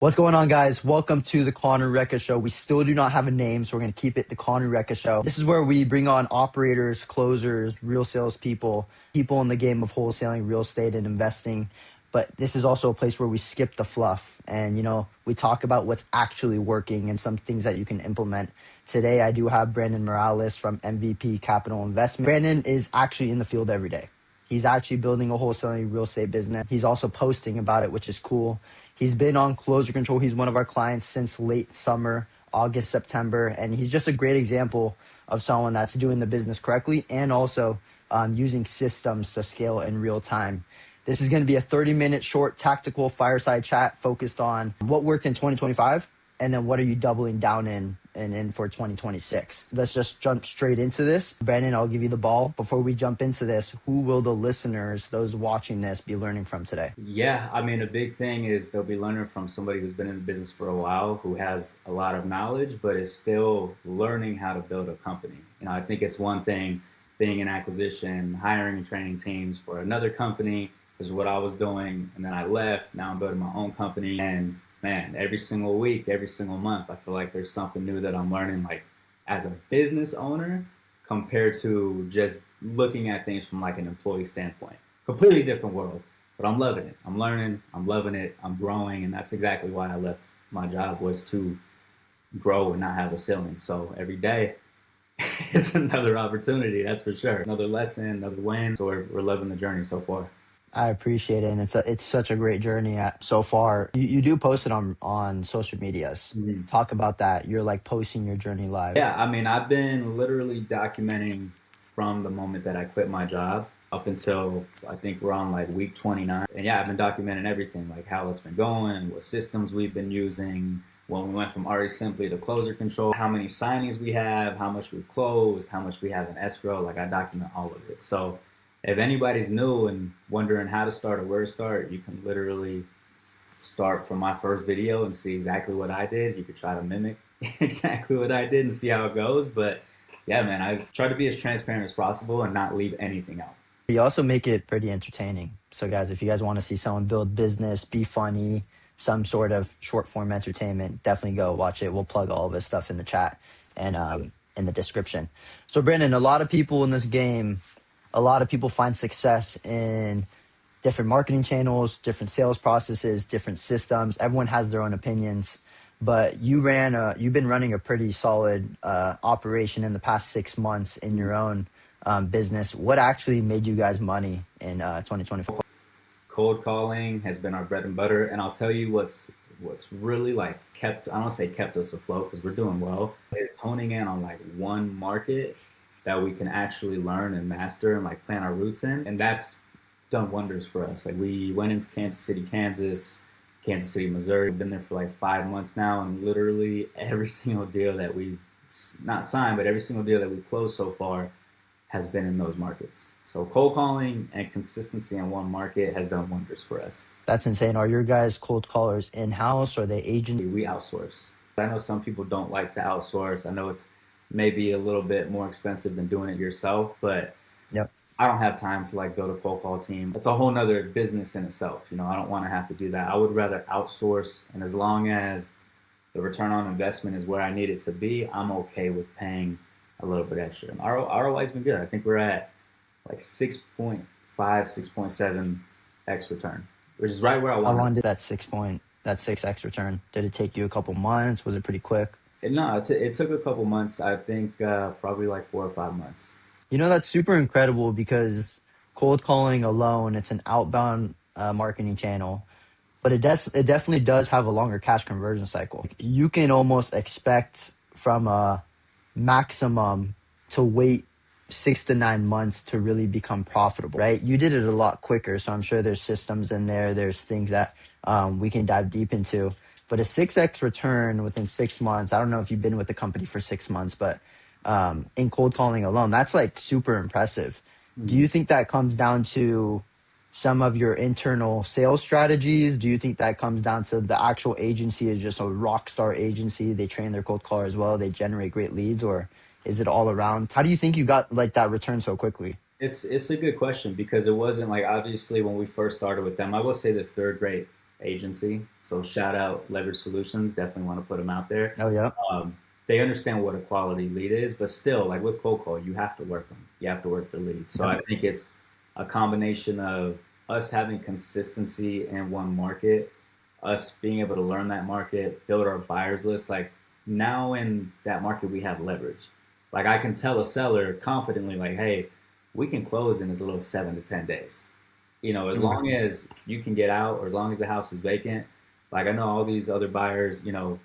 What's going on, guys? Welcome to the Conner Rueca Show. We still do not have a name, so we're going to keep it the Conner Rueca Show. This is where we bring on operators, closers, real salespeople, people in the game of wholesaling, real estate, and investing. But this is also a place where we skip the fluff and, we talk about what's actually working and some things that you can implement. Today, I do have Brandon Morales from MVP Capital Investment. Brandon is actually in the field every day. He's actually building a wholesaling real estate business. He's also posting about it, which is cool. He's been on Closer Control. He's one of our clients since late summer, August, September. And he's just a great example of someone that's doing the business correctly and also using systems to scale in real time. This is going to be a 30-minute short tactical fireside chat focused on what worked in 2025 and then what are you doubling down in for 2026. Let's just jump straight into this. Brandon, I'll give you the ball. Before we jump into this, who will the listeners, those watching this, be learning from today? Yeah, I mean, a big thing is they'll be learning from somebody who's been in the business for a while, who has a lot of knowledge, but is still learning how to build a company. I think it's one thing being in acquisition, hiring and training teams for another company, which is what I was doing. And then I left. Now I'm building my own company. And man, every single week, every single month, I feel like there's something new that I'm learning, like as a business owner compared to just looking at things from like an employee standpoint. Completely different world, but I'm loving it. I'm learning, I'm loving it, I'm growing. And that's exactly why I left my job, was to grow and not have a ceiling. So every day is another opportunity, that's for sure. Another lesson, another win. So we're loving the journey so far. I appreciate it, and it's such a great journey so far. You do post it on social medias. Mm-hmm. Talk about that. You're like posting your journey live. Yeah, I mean, I've been literally documenting from the moment that I quit my job up until I think we're on like week 29. And yeah, I've been documenting everything, like how it's been going, what systems we've been using, when we went from RE Simply to Closer Control, how many signings we have, how much we've closed, how much we have in escrow. Like I document all of it. So if anybody's new and wondering how to start or where to start, you can literally start from my first video and see exactly what I did. You could try to mimic exactly what I did and see how it goes. But yeah, man, I've tried to be as transparent as possible and not leave anything out. You also make it pretty entertaining. So guys, if you guys want to see someone build business, be funny, some sort of short form entertainment, definitely go watch it. We'll plug all of this stuff in the chat and in the description. So Brandon, a lot of people in this game, a lot of people find success in different marketing channels, different sales processes, different systems. Everyone has their own opinions, but you've been running a pretty solid operation in the past 6 months in your own business. What actually made you guys money in 2024? Cold calling has been our bread and butter, and I'll tell you what's really like I don't say kept us afloat because we're doing well. It's honing in on like one market that we can actually learn and master and like plant our roots in. And that's done wonders for us. Like we went into Kansas City, Missouri. We've been there for like 5 months now. And literally every single deal that we've not signed, but every single deal that we've closed so far has been in those markets. So cold calling and consistency in one market has done wonders for us. That's insane. Are your guys cold callers in-house or are they agents? We outsource. I know some people don't like to outsource. I know it's maybe a little bit more expensive than doing it yourself, but yep. I don't have time to like build a cold call team. It's a whole nother business in itself. I don't want to have to do that. I would rather outsource, and as long as the return on investment is where I need it to be, I'm okay with paying a little bit extra. And ROI has been good. I think we're at like 6.5, 6.7x return, which is right where I want. How long did that 6x return? Did it take you a couple months? Was it pretty quick? No, it took a couple months. I think probably like 4 or 5 months. That's super incredible because cold calling alone, it's an outbound marketing channel, but it definitely does have a longer cash conversion cycle. You can almost expect from a maximum to wait 6 to 9 months to really become profitable, right? You did it a lot quicker, so I'm sure there's systems in there. There's things that we can dive deep into. But a 6x return within 6 months, I don't know if you've been with the company for 6 months, but in cold calling alone, that's like super impressive. Mm-hmm. Do you think that comes down to some of your internal sales strategies? Do you think that comes down to the actual agency is just a rock star agency? They train their cold callers well, they generate great leads, or is it all around? How do you think you got like that return so quickly? It's a good question because it wasn't like, obviously when we first started with them, I will say this, they're a great agency. So shout out Leverage Solutions. Definitely want to put them out there. Oh yeah. They understand what a quality lead is, but still, like with cold call, you have to work them. You have to work the lead. So Yep. I think it's a combination of us having consistency in one market, us being able to learn that market, build our buyers list. Like now in that market, we have leverage. Like I can tell a seller confidently, like, hey, we can close in as little as 7 to 10 days. You know, as Mm. long as you can get out, or as long as the house is vacant. Like I know all these other buyers, you know,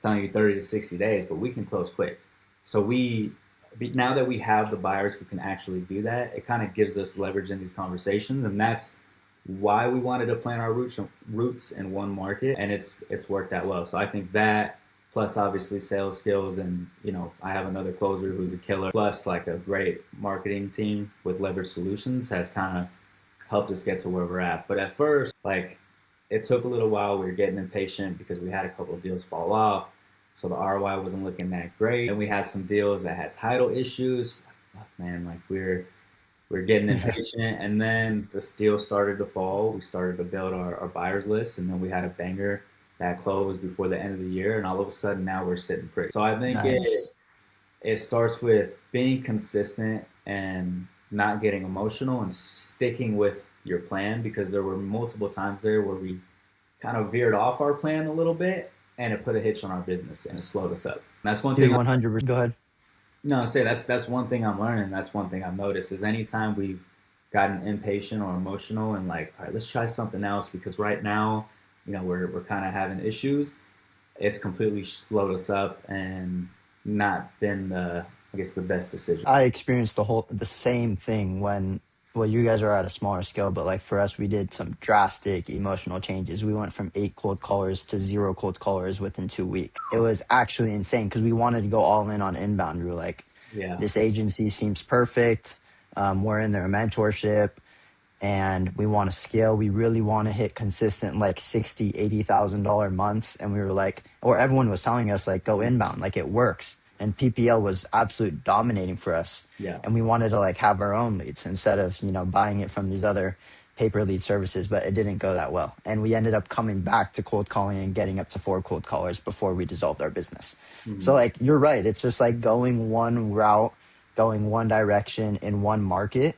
telling you 30 to 60 days, but we can close quick. So now that we have the buyers who can actually do that, it kind of gives us leverage in these conversations, and that's why we wanted to plant our roots in one market, and it's worked out well. So I think that, plus obviously sales skills, and you know I have another closer who's a killer, plus like a great marketing team with Leverage Solutions has kind of helped us get to where we're at. But at first, like it took a little while. We were getting impatient because we had a couple of deals fall off. So the ROI wasn't looking that great. And we had some deals that had title issues. Fuck, man, like we're getting impatient. And then the deal started to fall. We started to build our buyers list. And then we had a banger that closed before the end of the year. And all of a sudden now we're sitting pretty. So I think Nice. it starts with being consistent and not getting emotional and sticking with your plan, because there were multiple times there where we kind of veered off our plan a little bit and it put a hitch on our business and it slowed us up. And that's one Dude, thing. 100%. Go ahead. No, I say that's one thing I'm learning. That's one thing I've noticed is anytime we've gotten impatient or emotional and like, all right, let's try something else because right now, you know, we're kind of having issues. It's completely slowed us up and not been I guess the best decision. I experienced the same thing when, well, you guys are at a smaller scale, but like for us, we did some drastic emotional changes. We went from 8 cold callers to 0 cold callers within 2 weeks. It was actually insane because we wanted to go all in on inbound. We were like, Yeah. this agency seems perfect. We're in their mentorship and we want to scale. We really want to hit consistent like $60,000-$80,000 months. And we were like, or everyone was telling us like, go inbound, like it works. And PPL was absolute dominating for us. Yeah. And we wanted to like have our own leads instead of, you know, buying it from these other paper lead services, but it didn't go that well. And we ended up coming back to cold calling and getting up to 4 cold callers before we dissolved our business. Mm-hmm. So like, you're right. It's just like going one route, going one direction in one market.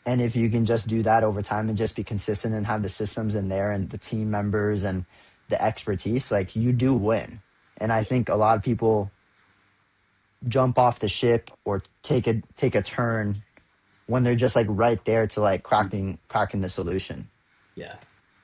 And if you can just do that over time and just be consistent and have the systems in there and the team members and the expertise, like you do win. And I think a lot of people jump off the ship or take a turn when they're just like right there to like cracking the solution. Yeah.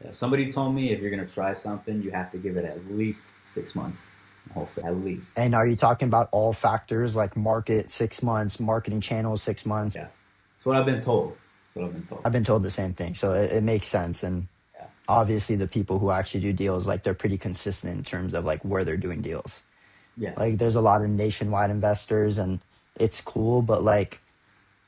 Yeah. Somebody told me if you're gonna try something, you have to give it at least 6 months. Wholesale, at least. And are you talking about all factors like market 6 months, marketing channels 6 months? Yeah. That's what I've been told. That's what I've been told. I've been told the same thing. So it makes sense. And Yeah. obviously the people who actually do deals, like they're pretty consistent in terms of like where they're doing deals. Yeah. Like there's a lot of nationwide investors and it's cool, but like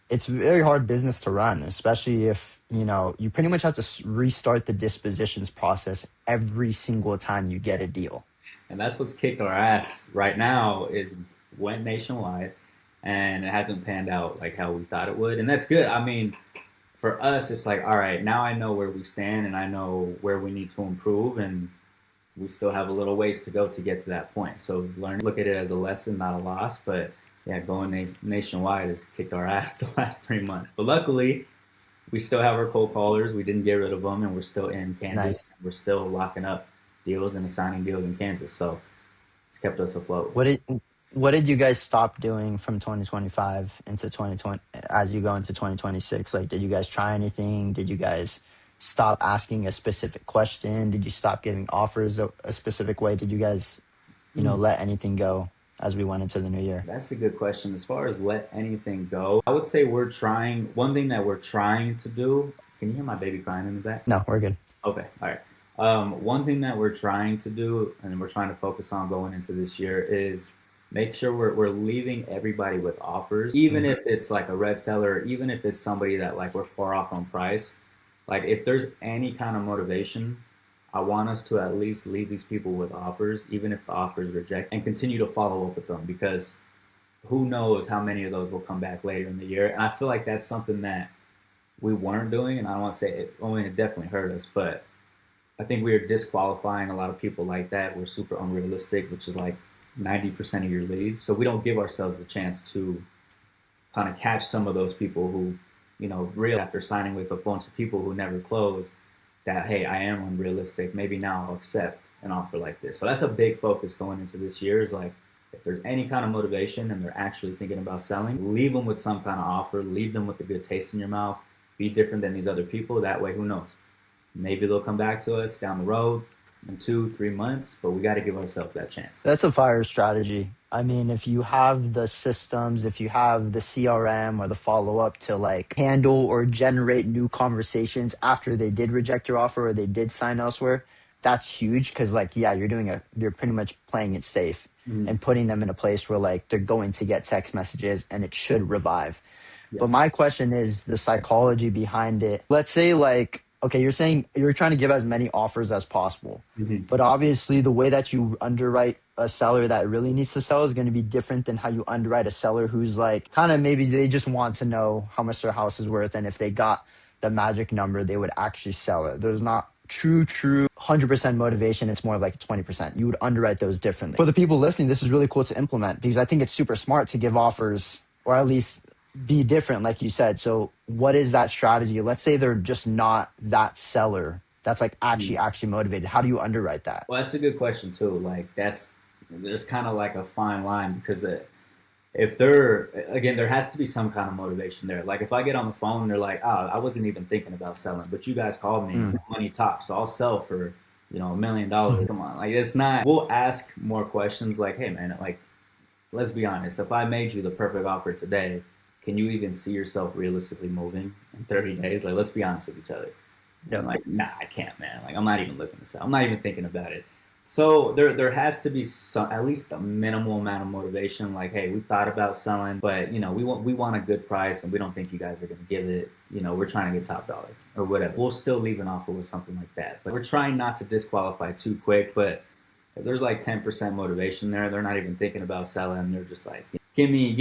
it's very hard business to run, especially if, you know, you pretty much have to restart the dispositions process every single time you get a deal. And that's what's kicked our ass right now is went nationwide and it hasn't panned out like how we thought it would. And that's good. I mean, for us, it's like, all right, now I know where we stand and I know where we need to improve. And we still have a little ways to go to get to that point. So look at it as a lesson, not a loss. But yeah, going nationwide has kicked our ass the last 3 months. But luckily, we still have our cold callers. We didn't get rid of them, and we're still in Kansas. Nice. We're still locking up deals and assigning deals in Kansas. So it's kept us afloat. What did you guys stop doing from 2025 into 2020 as you go into 2026? Like, did you guys try anything? Did you guys stop asking a specific question? Did you stop giving offers a specific way? Did you guys, you know, let anything go as we went into the new year? That's a good question. As far as let anything go, I would say we're trying. One thing that we're trying to do. Can you hear my baby crying in the back? No, we're good. Okay. All right. One thing that we're trying to do and we're trying to focus on going into this year is make sure we're leaving everybody with offers, even if it's like a red seller, even if it's somebody that like we're far off on price. Like if there's any kind of motivation, I want us to at least leave these people with offers, even if the offers reject, and continue to follow up with them, because who knows how many of those will come back later in the year. And I feel like that's something that we weren't doing, and I don't want to say it, I mean, it definitely hurt us, but I think we are disqualifying a lot of people like that. We're super unrealistic, which is like 90% of your leads. So we don't give ourselves the chance to kind of catch some of those people who, real after signing with a bunch of people who never close, that, hey, I am unrealistic. Maybe now I'll accept an offer like this. So that's a big focus going into this year is like, if there's any kind of motivation and they're actually thinking about selling, leave them with some kind of offer, leave them with a good taste in your mouth, be different than these other people. That way, who knows? Maybe they'll come back to us down the road in 2-3 months, but we got to give ourselves that chance. That's a fire strategy. I mean, if you have the systems, if you have the CRM or the follow up to like handle or generate new conversations after they did reject your offer or they did sign elsewhere, that's huge. Cause like, yeah, you're pretty much playing it safe and putting them in a place where like they're going to get text messages and it should revive. Yeah. But my question is the psychology behind it. Let's say like, okay, you're saying you're trying to give as many offers as possible, but obviously the way that you underwrite a seller that really needs to sell is going to be different than how you underwrite a seller who's like kind of maybe they just want to know how much their house is worth. And if they got the magic number, they would actually sell it. There's not true 100% motivation. It's more like 20%. You would underwrite those differently. For the people listening, this is really cool to implement because I think it's super smart to give offers or at least be different, like you said. So what is that strategy? Let's say they're just not that seller that's like actually motivated. How do you underwrite that? Well, that's a good question too. Like there's kind of like a fine line because if there has to be some kind of motivation there. Like if I get on the phone and they're like, oh, I wasn't even thinking about selling, but you guys called me, money talks, so I'll sell for, $1 million. Come on. Like it's not, we'll ask more questions like, hey man, like, let's be honest. If I made you the perfect offer today, can you even see yourself realistically moving in 30 days? Like, let's be honest with each other. Yep. I'm like, nah, I can't, man. Like, I'm not even looking to sell. I'm not even thinking about it. So there has to be at least a minimal amount of motivation. Like, hey, we thought about selling, but we want a good price, and we don't think you guys are going to give it. We're trying to get top dollar or whatever. We'll still leave an offer with something like that, but we're trying not to disqualify too quick. But if there's like 10% motivation there, they're not even thinking about selling. They're just like, give me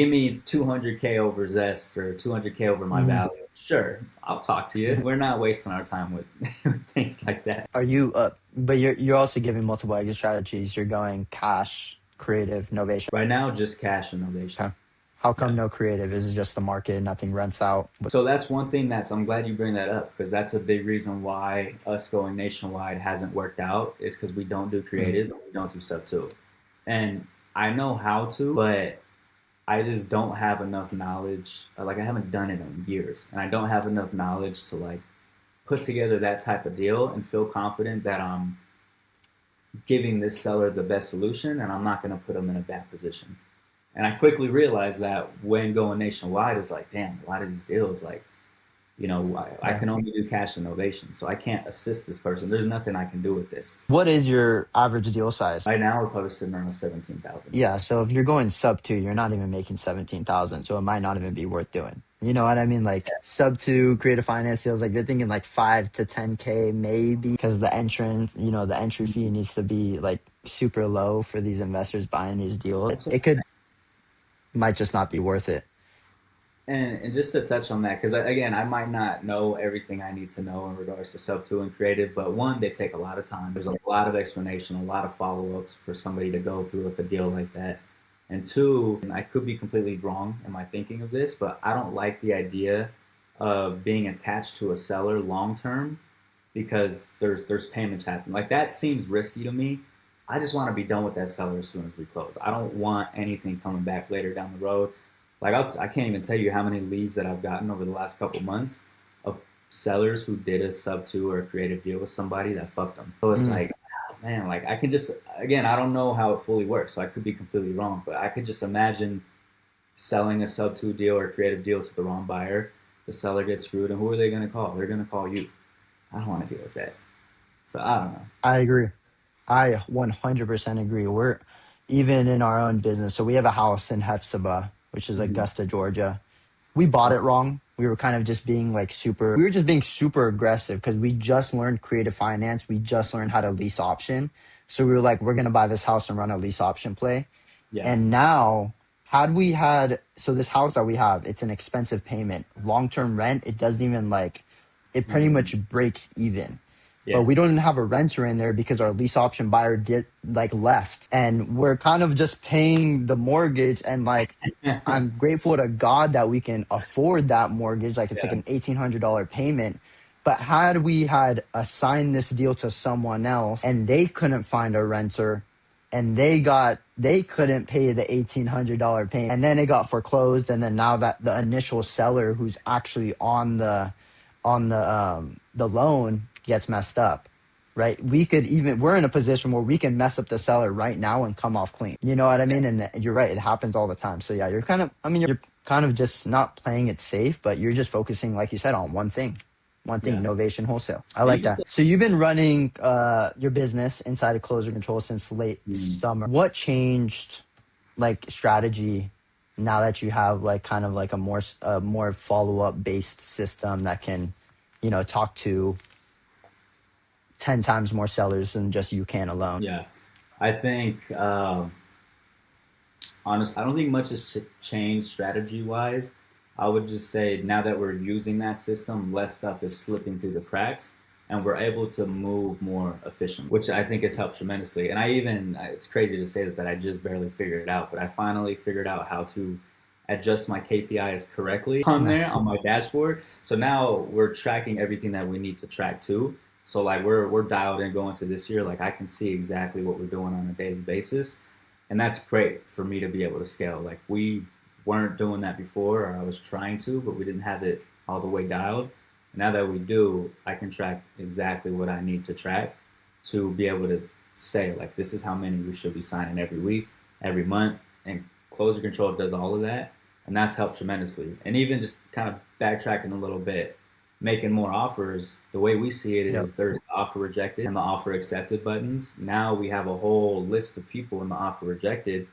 200K over Zest or 200K over my value. Sure, I'll talk to you. We're not wasting our time with things like that. Are you but you're also giving multiple exit strategies. You're going cash, creative, novation. Right now, just cash and novation. Okay. How come no creative? Is it just the market? Nothing rents out? So that's one thing I'm glad you bring that up because that's a big reason why us going nationwide hasn't worked out is because we don't do creative, we don't do sub two. And I know how to, but I just don't have enough knowledge. Like I haven't done it in years, and I don't have enough knowledge to like put together that type of deal and feel confident that I'm giving this seller the best solution and I'm not going to put them in a bad position. And I quickly realized that when going nationwide, it's like, damn, a lot of these deals, like, I can only do cash and novation, so I can't assist this person. There's nothing I can do with this. What is your average deal size? Right now, we're probably sitting around 17,000. Yeah, so if you're going sub 2, you're not even making 17,000, so it might not even be worth doing. You know what I mean? Like sub 2 creative finance deals, like you're thinking like 5 to 10K maybe because the entry fee needs to be like super low for these investors buying these deals. It might just not be worth it. And just to touch on that, because again, I might not know everything I need to know in regards to sub 2 and creative, but one, they take a lot of time. There's a lot of explanation, a lot of follow-ups for somebody to go through with a deal like that. And two, and I could be completely wrong in my thinking of this, but I don't like the idea of being attached to a seller long-term because there's payments happening. Like that seems risky to me. I just want to be done with that seller as soon as we close. I don't want anything coming back later down the road. Like I can't even tell you how many leads that I've gotten over the last couple months of sellers who did a sub 2 or a creative deal with somebody that fucked them. So it's like, oh, man, like I can just, again, I don't know how it fully works, so I could be completely wrong, but I could just imagine selling a sub 2 deal or a creative deal to the wrong buyer. The seller gets screwed, and who are they going to call? They're going to call you. I don't want to deal with that. So I don't know. I agree. I 100% agree. We're even in our own business. So we have a house in Hephzibah, which is Augusta, Georgia. We bought it wrong. We were kind of just being like we were just being super aggressive because we just learned creative finance. We just learned how to lease option. So we were like, we're going to buy this house and run a lease option play. Yeah. And now so this house that we have, it's an expensive payment. Long-term rent, it doesn't even it pretty much breaks even. but Yeah. we don't even have a renter in there because our lease option buyer did like left, and we're kind of just paying the mortgage. And like, I'm grateful to God that we can afford that mortgage. Like, it's like Yeah. an $1,800 payment. But had we had assigned this deal to someone else and they couldn't find a renter, and they couldn't pay the $1,800 payment, and then it got foreclosed, and then now that the initial seller who's actually on the loan gets messed up, right? We're in a position where we can mess up the seller right now and come off clean. You know what I mean? And you're right, it happens all the time. So yeah, you're kind of just not playing it safe, but you're just focusing, like you said, on one thing, Yeah. Novation Wholesale. I And like that. So you've been running your business inside of Closer Control since late summer. What changed, like, strategy now that you have like kind of like a more follow up based system that can, talk to 10 times more sellers than just you can alone? Yeah. I think, honestly, I don't think much has changed strategy wise. I would just say now that we're using that system, less stuff is slipping through the cracks and we're able to move more efficiently, which I think has helped tremendously. And it's crazy to say that I just barely figured it out, but I finally figured out how to adjust my KPIs correctly on there Nice. on my dashboard. So now we're tracking everything that we need to track too. So like we're dialed in going to this year. Like I can see exactly what we're doing on a daily basis, and that's great for me to be able to scale. Like we weren't doing that before, or I was trying to, but we didn't have it all the way dialed. And now that we do, I can track exactly what I need to track to be able to say like this is how many we should be signing every week, every month, and Closer Control does all of that, and that's helped tremendously. And even just kind of backtracking a little bit, making more offers, the way we see it Yep. is there's the offer rejected and the offer accepted buttons. Now we have a whole list of people in the offer rejected,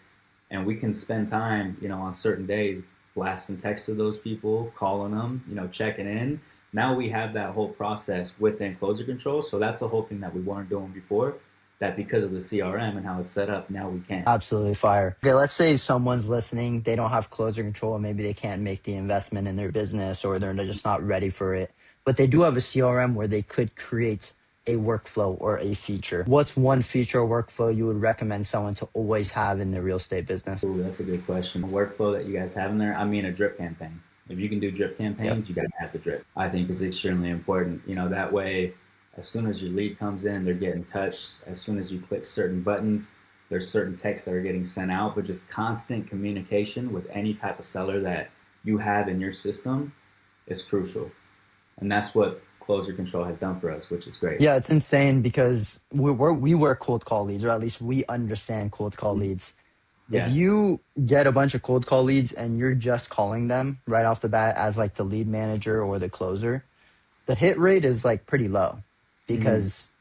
and we can spend time, on certain days blasting text to those people, calling them, checking in. Now we have that whole process within Closer Control. So that's a whole thing that we weren't doing before. That because of the CRM and how it's set up, now we can. Absolutely fire. Okay, let's say someone's listening, they don't have Closer Control, and maybe they can't make the investment in their business, or they're just not ready for it. But they do have a CRM where they could create a workflow or a feature. What's one feature or workflow you would recommend someone to always have in their real estate business? Ooh, that's a good question. The workflow that you guys have in there, I mean, a drip campaign. If you can do drip Yep. campaigns, you got to have the drip. I think it's extremely important. That way, as soon as your lead comes in, they're getting touched. As soon as you click certain buttons, there's certain texts that are getting sent out. But just constant communication with any type of seller that you have in your system is crucial. And that's what Closer Control has done for us, which is great. Yeah, it's insane because we work cold call leads, or at least we understand cold call leads. If Yeah. you get a bunch of cold call leads and you're just calling them right off the bat as like the lead manager or the closer, the hit rate is like pretty low Mm-hmm. because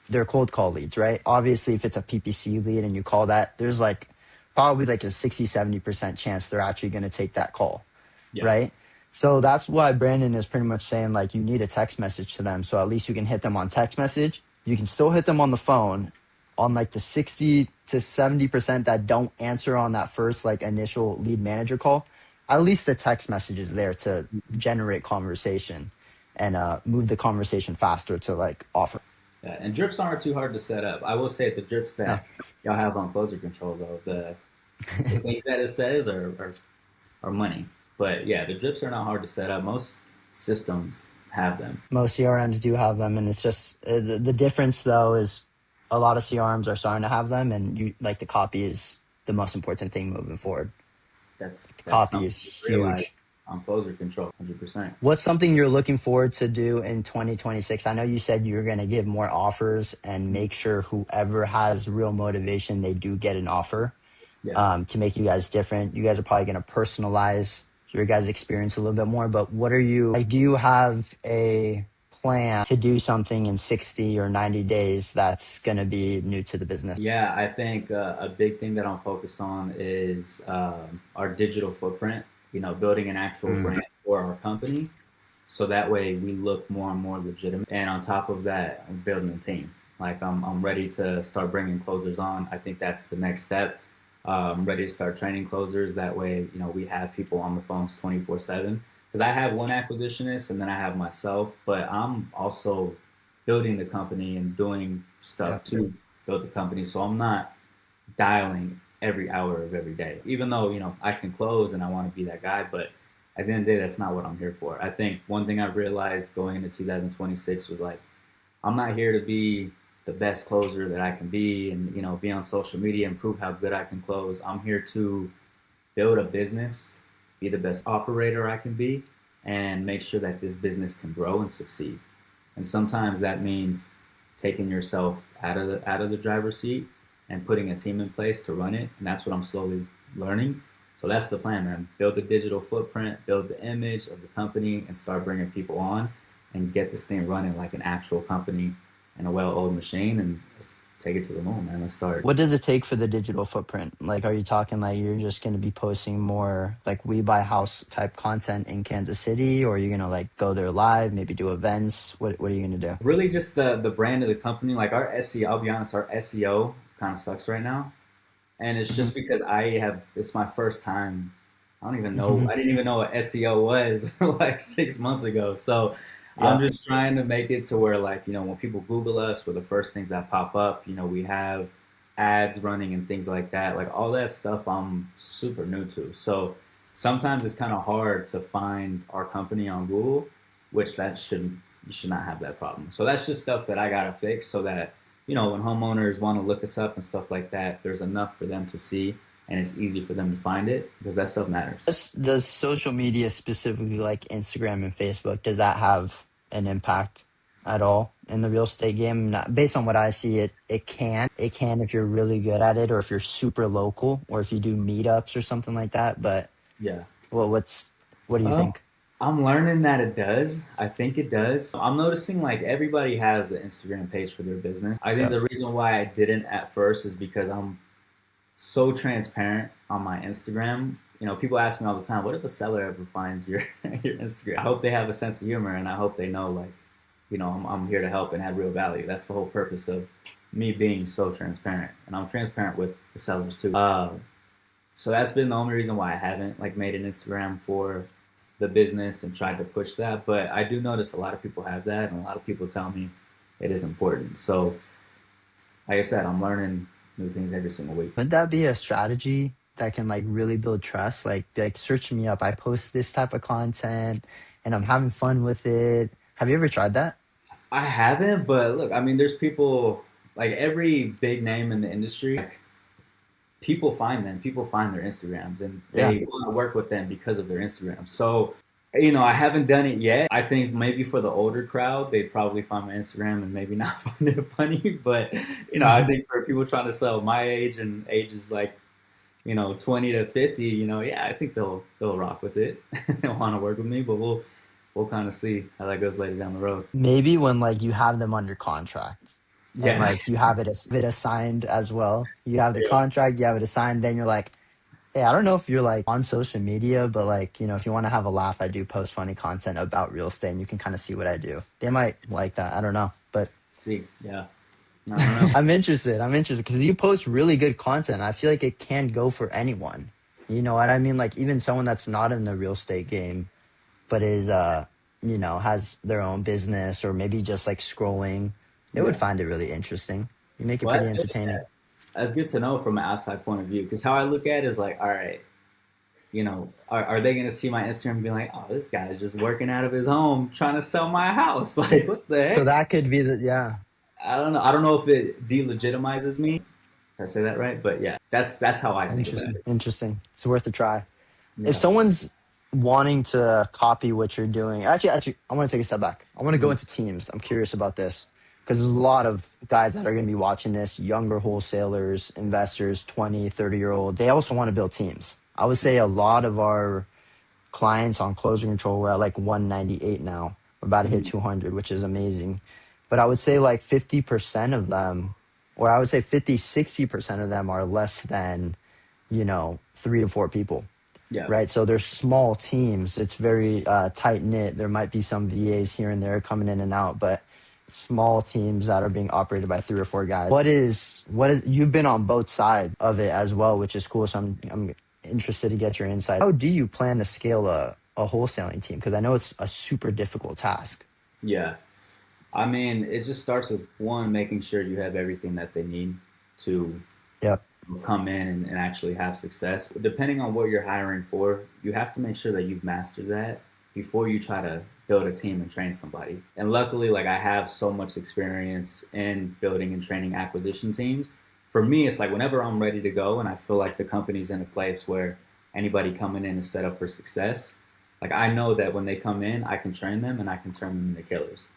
they're cold call leads, right? Obviously, if it's a PPC lead and you call that, there's like probably like a 60-70% chance they're actually going to take that call, Yeah. right? So that's why Brandon is pretty much saying like you need a text message to them. So at least you can hit them on text message. You can still hit them on the phone on like the 60 to 70% that don't answer on that first like initial lead manager call. At least the text message is there to generate conversation and move the conversation faster to like offer. Yeah, and drips aren't too hard to set up. I will say the drips No. that y'all have on Closer Control though, the things that it says are money. But yeah, the drips are not hard to set up. Most systems have them. Most CRMs do have them, and it's just the difference though is a lot of CRMs are starting to have them, and you like the copy is the most important thing moving forward. That's Copy something is to realize huge. on Closer Control, 100%. What's something you're looking forward to do in 2026? I know you said you're going to give more offers and make sure whoever has real motivation, they do get an offer Yeah. to make you guys different. You guys are probably going to personalize your guys' experience a little bit more, but what are you like? Do you have a plan to do something in 60 or 90 days that's going to be new to the business? Yeah, I think a big thing that I'm focused on is our digital footprint, building an actual Mm. brand for our company. So that way we look more and more legitimate. And on top of that, I'm building a team. Like I'm ready to start bringing closers on. I think that's the next step. I'm ready to start training closers. That way, we have people on the phones 24/7. Because I have one acquisitionist and then I have myself, but I'm also building the company and doing Yeah. stuff to build the company. So I'm not dialing every hour of every day, even though, I can close and I want to be that guy. But at the end of the day, that's not what I'm here for. I think one thing I've realized going into 2026 was like, I'm not here to be the best closer that I can be and, be on social media and prove how good I can close. I'm here to build a business, be the best operator I can be, and make sure that this business can grow and succeed. And sometimes that means taking yourself out of the driver's seat and putting a team in place to run it. And that's what I'm slowly learning. So that's the plan, man. Build the digital footprint, build the image of the company, and start bringing people on and get this thing running like an actual company and a well-oiled machine, and let's take it to the moon, man. Let's start. What does it take for the digital footprint? Like, are you talking like you're just going to be posting more like We Buy House type content in Kansas City, or are you going to like go there live, maybe do events? What are you going to do? Really, just the brand of the company. Like our SEO, I'll be honest, our SEO kind of sucks right now, and it's Hmm. just because it's my first time. I don't even know. Hmm. I didn't even know what SEO was like 6 months ago. So I'm Yeah. just trying to make it to where, like, when people Google us, we're the first things that pop up. We have ads running and things like that. Like all that stuff I'm super new to. So sometimes it's kind of hard to find our company on Google, which you should not have that problem. So that's just stuff that I gotta fix so that, when homeowners want to look us up and stuff like that, there's enough for them to see and it's easy for them to find it because that stuff matters. Does social media, specifically like Instagram and Facebook, does that have an impact at all in the real estate game? Not, based on what I see, it can if you're really good at it, or if you're super local, or if you do meetups or something like that. But Yeah. what do you Um, think? I'm learning that it does. I think it does. I'm noticing like everybody has an Instagram page for their business. I think Yeah. the reason why I didn't at first is because I'm so transparent on my Instagram. People ask me all the time, what if a seller ever finds your your Instagram? I hope they have a sense of humor and I hope they know like, I'm here to help and add real value. That's the whole purpose of me being so transparent. And I'm transparent with the sellers too. So that's been the only reason why I haven't like made an Instagram for the business and tried to push that. But I do notice a lot of people have that, and a lot of people tell me it is important. So, like I said, I'm learning new things every single week. Would that be a strategy that can like really build trust? Like search me up. I post this type of content and I'm having fun with it. Have you ever tried that? I haven't, but look, I mean, there's people like every big name in the industry. Like, people find them. People find their Instagrams, and Yeah. they want to work with them because of their Instagram. So, I haven't done it yet. I think maybe for the older crowd, they'd probably find my Instagram and maybe not find it funny. But, I think for people trying to sell my age and ages like, 20 to 50, yeah, I think they'll rock with it. They'll want to work with me, but we'll kind of see how that goes later down the road. Maybe when like you have them under contract and Yeah. like you have it assigned as well. You have the Yeah. contract, you have it assigned, then you're like, hey, I don't know if you're like on social media, but like, if you want to have a laugh, I do post funny content about real estate and you can kind of see what I do. They might like that. I don't know. But See, yeah. I don't know. I'm interested. I'm interested because you post really good content. I feel like it can go for anyone. You know what I mean? Like even someone that's not in the real estate game, but is has their own business, or maybe just like scrolling, they would Yeah. find it really interesting. You make it Well, pretty that's good. entertaining. That's good to know from an outside point of view. Because how I look at it is like, all right, are they going to see my Instagram and be like, oh, this guy is just working out of his home trying to sell my house? Like, what the So heck? that could be the yeah. I don't know. I don't know if it delegitimizes me. Did I say that right? But yeah, that's how I think about Interesting. it. Interesting. It's worth a try. If Yeah. someone's wanting to copy what you're doing, actually, I want to take a step back. I want to go Mhm. into teams. I'm curious about this because there's a lot of guys that are going to be watching this, younger wholesalers, investors, 20, 30-year-old. They also want to build teams. I would say a lot of our clients on closing control, we're at like 198 now. We're about to hit Mhm. 200, which is amazing. But I would say like 50% of them, or I would say 50, 60% of them are less than, 3 to 4 people, Yeah. right? So they're small teams. It's very tight knit. There might be some VAs here and there coming in and out, but small teams that are being operated by 3 or 4 guys. What is you've been on both sides of it as well, which is cool. So I'm interested to get your insight. How do you plan to scale a wholesaling team? Because I know it's a super difficult task. Yeah. I mean, it just starts with one, making sure you have everything that they need to Yep. come in and actually have success. Depending on what you're hiring for, you have to make sure that you've mastered that before you try to build a team and train somebody. And luckily, like I have so much experience in building and training acquisition teams. For me, it's like whenever I'm ready to go and I feel like the company's in a place where anybody coming in is set up for success, like I know that when they come in, I can train them and I can turn them into killers.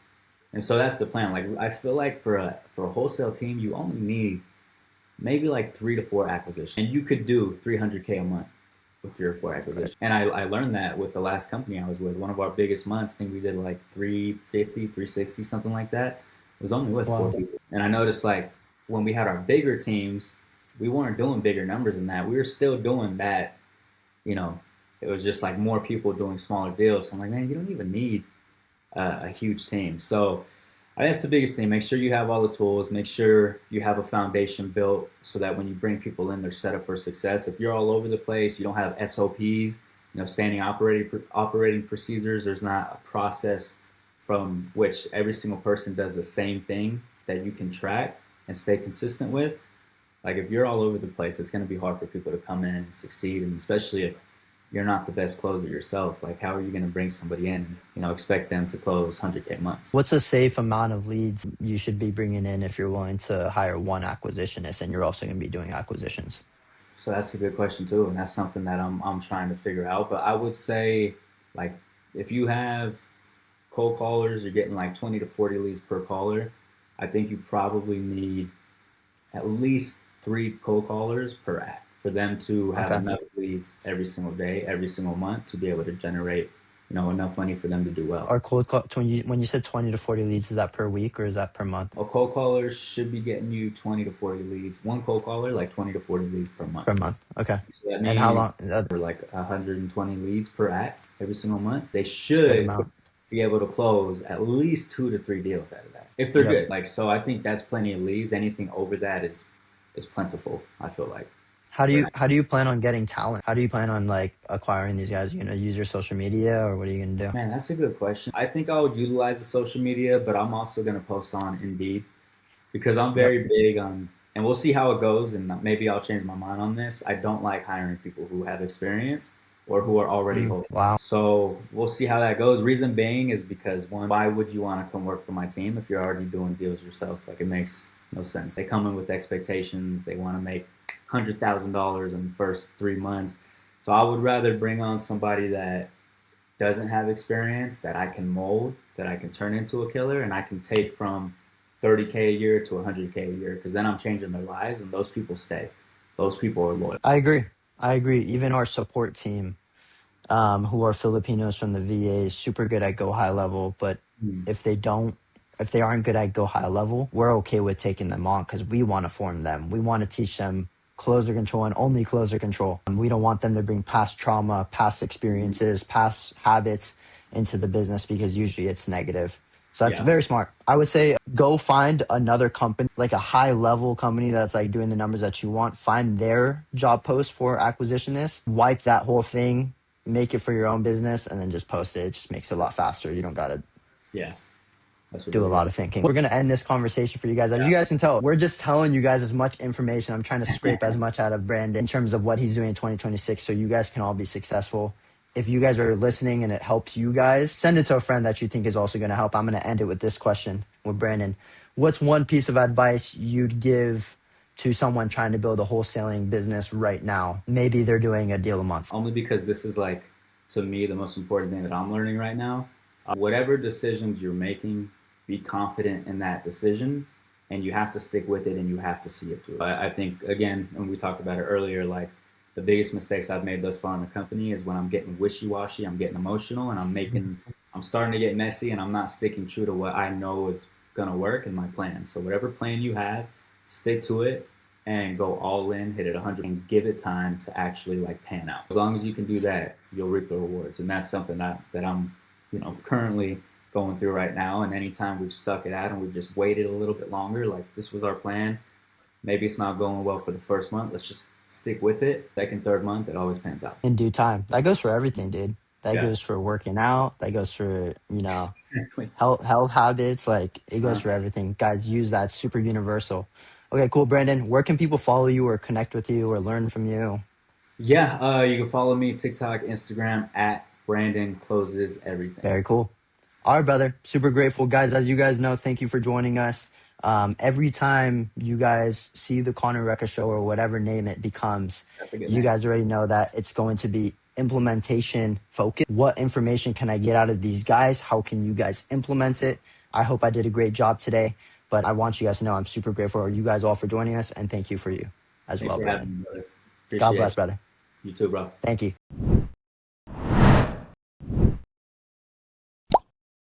And so that's the plan. Like I feel like for a wholesale team, you only need maybe like 3 to 4 acquisitions, and you could do 300K a month with 3 or 4 acquisitions. And I learned that with the last company I was with. One of our biggest months, I think we did like 350, 360, something like that. It was only with 4 people. And I noticed like when we had our bigger teams, we weren't doing bigger numbers than that. We were still doing that, you know, it was just like more people doing smaller deals. So I'm like, man, you don't even need a huge team. So I think that's the biggest thing. Make sure you have all the tools. Make sure you have a foundation built so that when you bring people in, they're set up for success. If you're all over the place, you don't have SOPs, standing operating procedures. There's not a process from which every single person does the same thing that you can track and stay consistent with. Like if you're all over the place, it's going to be hard for people to come in and succeed, and especially if you're not the best closer yourself. Like, how are you going to bring somebody in, expect them to close 100K months? What's a safe amount of leads you should be bringing in if you're willing to hire one acquisitionist and you're also going to be doing acquisitions? So that's a good question too, and that's something that I'm trying to figure out. But I would say, like, if you have cold callers, you're getting like 20 to 40 leads per caller. I think you probably need at least 3 cold callers per app for them to have enough leads every single day, every single month to be able to generate, enough money for them to do well. Our cold call, when you said 20 to 40 leads, is that per week or is that per month? A cold caller should be getting you 20 to 40 leads. One cold caller, like 20 to 40 leads per month. Per month. Okay. So that And how long? for like 120 leads per app every single month. They should be able to close at least 2 to 3 deals out of that if they're good. Like, so I think that's plenty of leads. Anything over that is plentiful, I feel like. How do you plan on getting talent? How do you plan on like acquiring these guys? You gonna use your social media, or what are you gonna do? Man, that's a good question. I think I would utilize the social media, but I'm also gonna post on Indeed because I'm very big on, and we'll see how it goes, and maybe I'll change my mind on this. I don't like hiring people who have experience or who are already hosting. Wow. So we'll see how that goes. Reason being is because, one, why would you want to come work for my team if you're already doing deals yourself? Like, it makes no sense. They come in with expectations. They want to make $100,000 in the first 3 months. So I would rather bring on somebody that doesn't have experience, that I can mold, that I can turn into a killer, and I can take from 30K a year to 100K a year, because then I'm changing their lives, and those people stay. Those people are loyal. I agree. Even our support team, who are Filipinos from the VA, is super good at go high level, but if they aren't good at go high level, we're okay with taking them on because we want to form them. We want to teach them closer control and only closer control. We don't want them to bring past trauma, past experiences, past habits into the business because usually it's negative. So that's very smart. I would say go find another company, like a high level company that's like doing the numbers that you want. Find their job post for acquisitionists, wipe that whole thing, make it for your own business, and then just post it. It just makes it a lot faster. You don't got to do a lot of thinking. We're going to end this conversation for you guys. As you guys can tell, we're just telling you guys as much information. I'm trying to scrape as much out of Brandon in terms of what he's doing in 2026 so you guys can all be successful. If you guys are listening and it helps you guys, send it to a friend that you think is also going to help. I'm going to end it with this question with Brandon. What's one piece of advice you'd give to someone trying to build a wholesaling business right now? Maybe they're doing a deal a month. Only because this is, like, to me, the most important thing that I'm learning right now. Whatever decisions you're making, be confident in that decision, and you have to stick with it and you have to see it through. I think, again, when we talked about it earlier, like, the biggest mistakes I've made thus far in the company is when I'm getting wishy-washy, I'm getting emotional, and I'm starting to get messy, and I'm not sticking true to what I know is going to work in my plan. So whatever plan you have, stick to it and go all in, hit it 100, and give it time to actually, like, pan out. As long as you can do that, you'll reap the rewards. And that's something that I'm, currently going through right now. And anytime we've stuck it out and we've just waited a little bit longer, like, this was our plan, maybe it's not going well for the first month, let's just stick with it. Second, third month, it always pans out. In due time. That goes for everything, dude. That goes for working out. That goes for, Exactly. Health habits, like it goes Uh, for everything. Guys, use that. Super universal. Okay, cool. Brandon, where can people follow you or connect with you or learn from you? yeah, you can follow me TikTok, Instagram at Brandon Closes Everything. Very cool. All right, brother. Super grateful. Guys, as you guys know, thank you for joining us. Every time you guys see the Conner Rueca Show or whatever name it becomes, That's a good you name. guys already know that it's going to be implementation focused. What information can I get out of these guys? How can you guys implement it? I hope I did a great job today, but I want you guys to know I'm super grateful for you guys all for joining us, and thank you for you as Thanks well, for Brandon. having me, brother. God Appreciate bless, it. brother. You too, bro. Thank you.